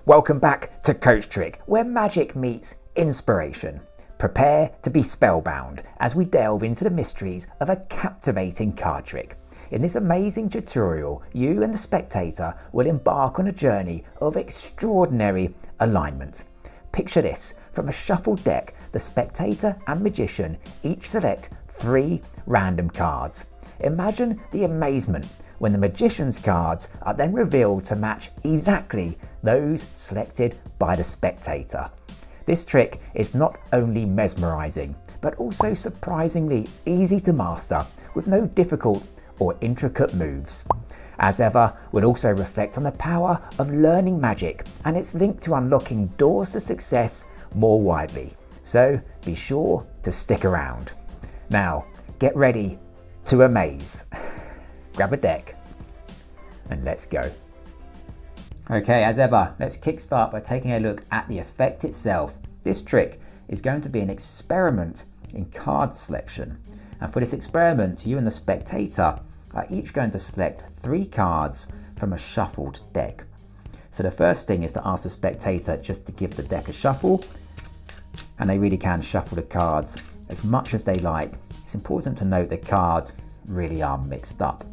Welcome back to CoachTrick, where magic meets inspiration. Prepare to be spellbound as we delve into the mysteries of a captivating card trick. In this amazing tutorial, you and the spectator will embark on a journey of extraordinary alignment. Picture this: from a shuffled deck, the spectator and magician each select 3 random cards. Imagine the amazement when the magician's cards are then revealed to match exactly those selected by the spectator. This trick is not only mesmerizing, but also surprisingly easy to master with no difficult or intricate moves. As ever, we'll also reflect on the power of learning magic and its link to unlocking doors to success more widely. So be sure to stick around. Now, get ready to amaze. Grab a deck and let's go. Okay, as ever, let's kickstart by taking a look at the effect itself. This trick is going to be an experiment in card selection. And for this experiment, you and the spectator are each going to select 3 cards from a shuffled deck. So the first thing is to ask the spectator just to give the deck a shuffle, and they really can shuffle the cards as much as they like. It's important to note the cards really are mixed up.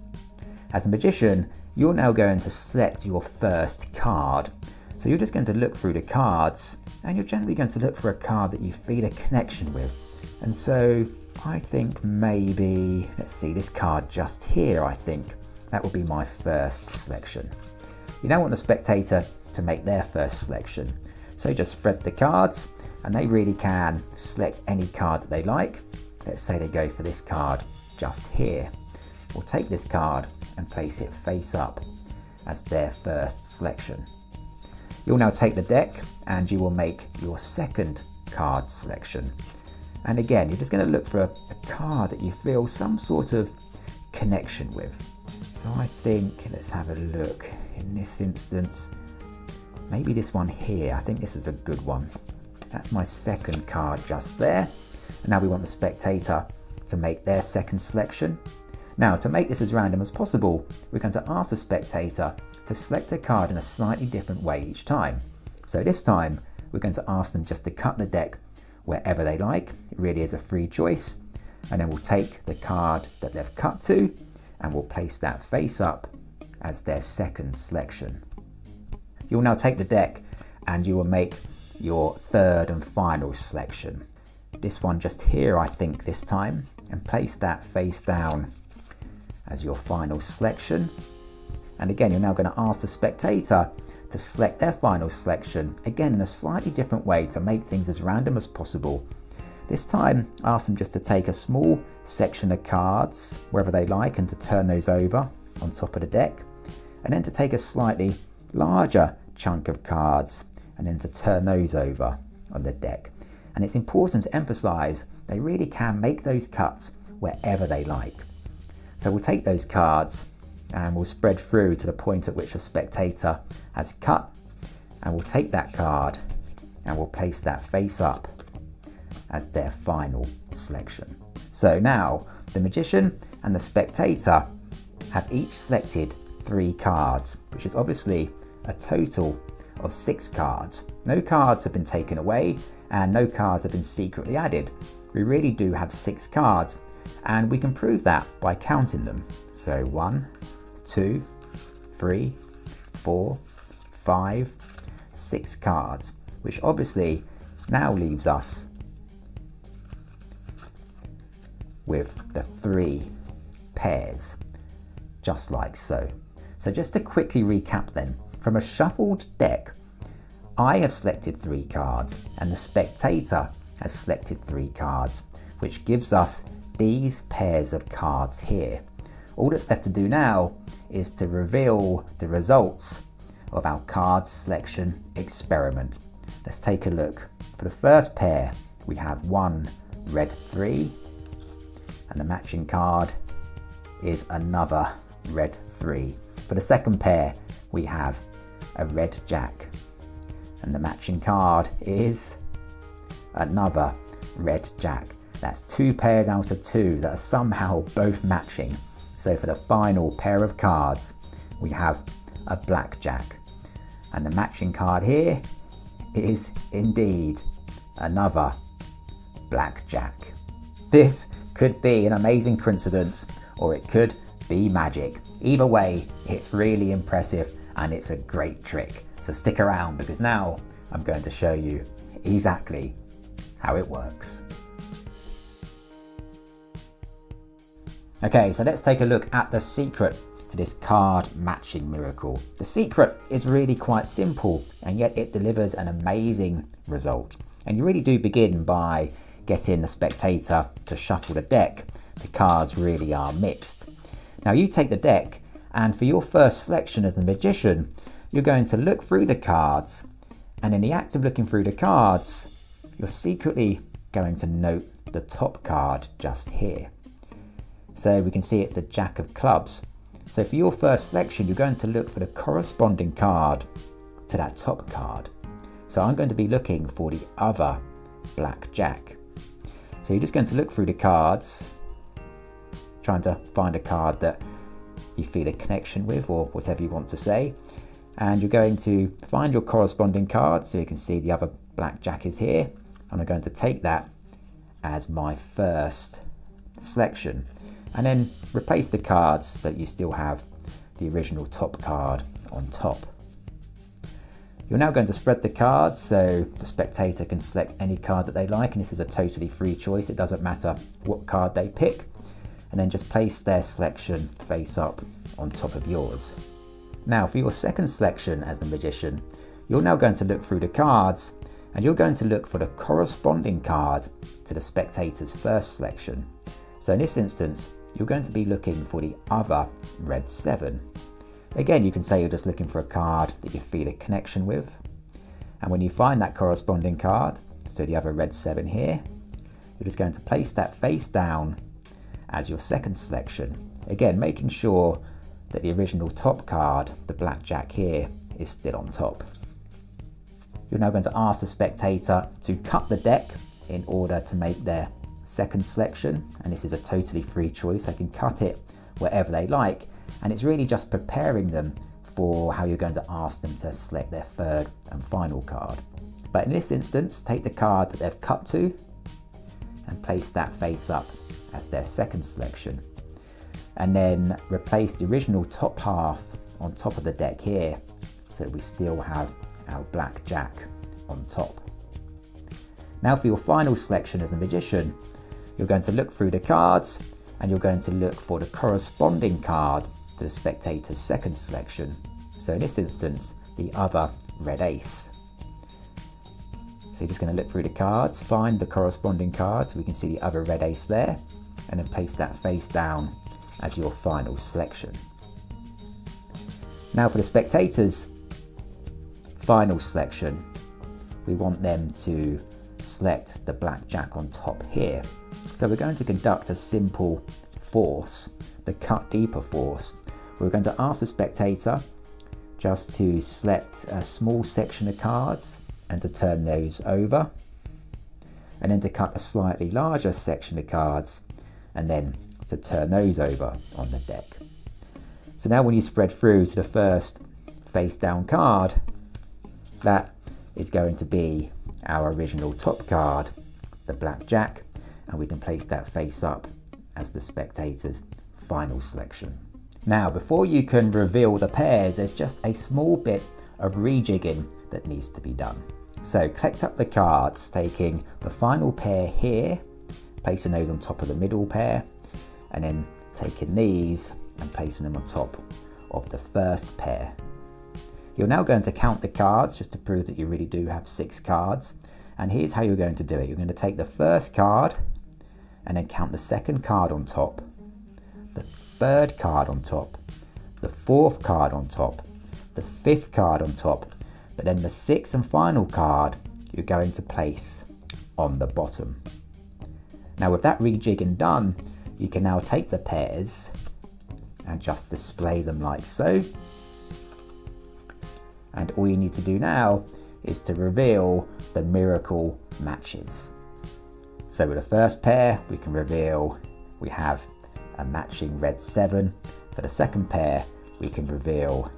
As the magician, you're now going to select your first card. So you're just going to look through the cards, and you're generally going to look for a card that you feel a connection with. And so I think maybe, let's see, this card just here, I think that would be my first selection. You now want the spectator to make their first selection. So just spread the cards, and they really can select any card that they like. Let's say they go for this card just here. We'll take this card and place it face up as their first selection. You'll now take the deck and you will make your second card selection. And again, you're just going to look for a card that you feel some sort of connection with. So I think, let's have a look. In this instance, maybe this one here. I think this is a good one. That's my second card just there. And now we want the spectator to make their second selection. Now, to make this as random as possible, we're going to ask the spectator to select a card in a slightly different way each time. So this time, we're going to ask them just to cut the deck wherever they like. It really is a free choice. And then we'll take the card that they've cut to, and we'll place that face up as their second selection. You'll now take the deck and you will make your third and final selection. This one just here, I think, this time, and place that face down as your final selection. And again, you're now going to ask the spectator to select their final selection, again in a slightly different way to make things as random as possible. This time, ask them just to take a small section of cards, wherever they like, and to turn those over on top of the deck, and then to take a slightly larger chunk of cards, and then to turn those over on the deck. And it's important to emphasize they really can make those cuts wherever they like. So we'll take those cards and we'll spread through to the point at which a spectator has cut, and we'll take that card and we'll place that face up as their final selection. So now the magician and the spectator have each selected 3 cards, which is obviously a total of 6 cards. No cards have been taken away and no cards have been secretly added. We really do have 6 cards, and we can prove that by counting them. So 1, 2, 3, 4, 5, 6 cards, which obviously now leaves us with the 3 pairs, just like so. So just to quickly recap then, from a shuffled deck, I have selected 3 cards and the spectator has selected 3 cards, which gives us these pairs of cards here. All that's left to do now is to reveal the results of our card selection experiment. Let's take a look. For the first pair, we have 1 red 3, and the matching card is another red 3. For the second pair, we have a red jack, and the matching card is another red jack. That's 2 pairs out of 2 that are somehow both matching. So for the final pair of cards, we have a blackjack. And the matching card here is indeed another blackjack. This could be an amazing coincidence, or it could be magic. Either way, it's really impressive and it's a great trick. So stick around, because now I'm going to show you exactly how it works. Okay, so let's take a look at the secret to this card matching miracle. The secret is really quite simple, and yet it delivers an amazing result. And you really do begin by getting the spectator to shuffle the deck. The cards really are mixed. Now you take the deck, and for your first selection as the magician, you're going to look through the cards, and in the act of looking through the cards, you're secretly going to note the top card just here. So we can see it's the Jack of Clubs. So for your first selection, you're going to look for the corresponding card to that top card. So I'm going to be looking for the other blackjack. So you're just going to look through the cards, trying to find a card that you feel a connection with, or whatever you want to say. And you're going to find your corresponding card. So you can see the other blackjack is here. And I'm going to take that as my first selection. And then replace the cards so that you still have the original top card on top. You're now going to spread the cards so the spectator can select any card that they like, and this is a totally free choice. It doesn't matter what card they pick. And then just place their selection face up on top of yours. Now for your second selection as the magician, you're now going to look through the cards, and you're going to look for the corresponding card to the spectator's first selection. So in this instance, you're going to be looking for the other red 7. Again, you can say you're just looking for a card that you feel a connection with. And when you find that corresponding card, so the other red 7 here, you're just going to place that face down as your second selection. Again, making sure that the original top card, the blackjack here, is still on top. You're now going to ask the spectator to cut the deck in order to make their second selection, and this is a totally free choice. They can cut it wherever they like, and it's really just preparing them for how you're going to ask them to select their third and final card. But in this instance, take the card that they've cut to and place that face up as their second selection, and then replace the original top half on top of the deck here so that we still have our blackjack on top. Now for your final selection as the magician, you're going to look through the cards, and you're going to look for the corresponding card to the spectator's second selection. So in this instance, the other red ace. So you're just going to look through the cards, find the corresponding card so we can see the other red ace there, and then place that face down as your final selection. Now for the spectator's final selection, we want them to select the blackjack on top here. So we're going to conduct a simple force, the cut deeper force. We're going to ask the spectator just to select a small section of cards and to turn those over, and then to cut a slightly larger section of cards and then to turn those over on the deck. So now when you spread through to the first face down card, that is going to be our original top card, the blackjack, and we can place that face up as the spectator's final selection. Now before you can reveal the pairs, there's just a small bit of rejigging that needs to be done. So collect up the cards, taking the final pair here, placing those on top of the middle pair, and then taking these and placing them on top of the first pair. You're now going to count the cards just to prove that you really do have 6 cards. And here's how you're going to do it. You're going to take the first card and then count the second card on top, the third card on top, the fourth card on top, the fifth card on top, but then the 6th and final card you're going to place on the bottom. Now with that rejigging done, you can now take the pairs and just display them like so. And all you need to do now is to reveal the miracle matches. So with the first pair, we can reveal we have a matching red 7. For the second pair, we can reveal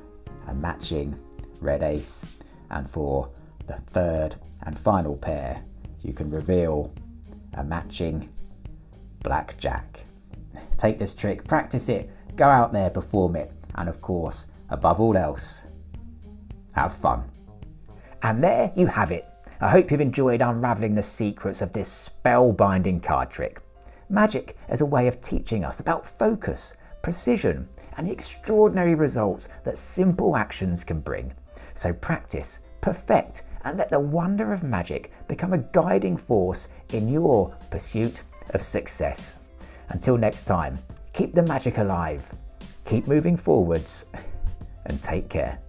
a matching red ace, and for the third and final pair, you can reveal a matching black jack. Take this trick, practice it, go out there, perform it, and of course, above all else, have fun. And there you have it. I hope you've enjoyed unravelling the secrets of this spellbinding card trick. Magic as a way of teaching us about focus, precision, and the extraordinary results that simple actions can bring. So practice, perfect, and let the wonder of magic become a guiding force in your pursuit of success. Until next time, keep the magic alive, keep moving forwards, and take care.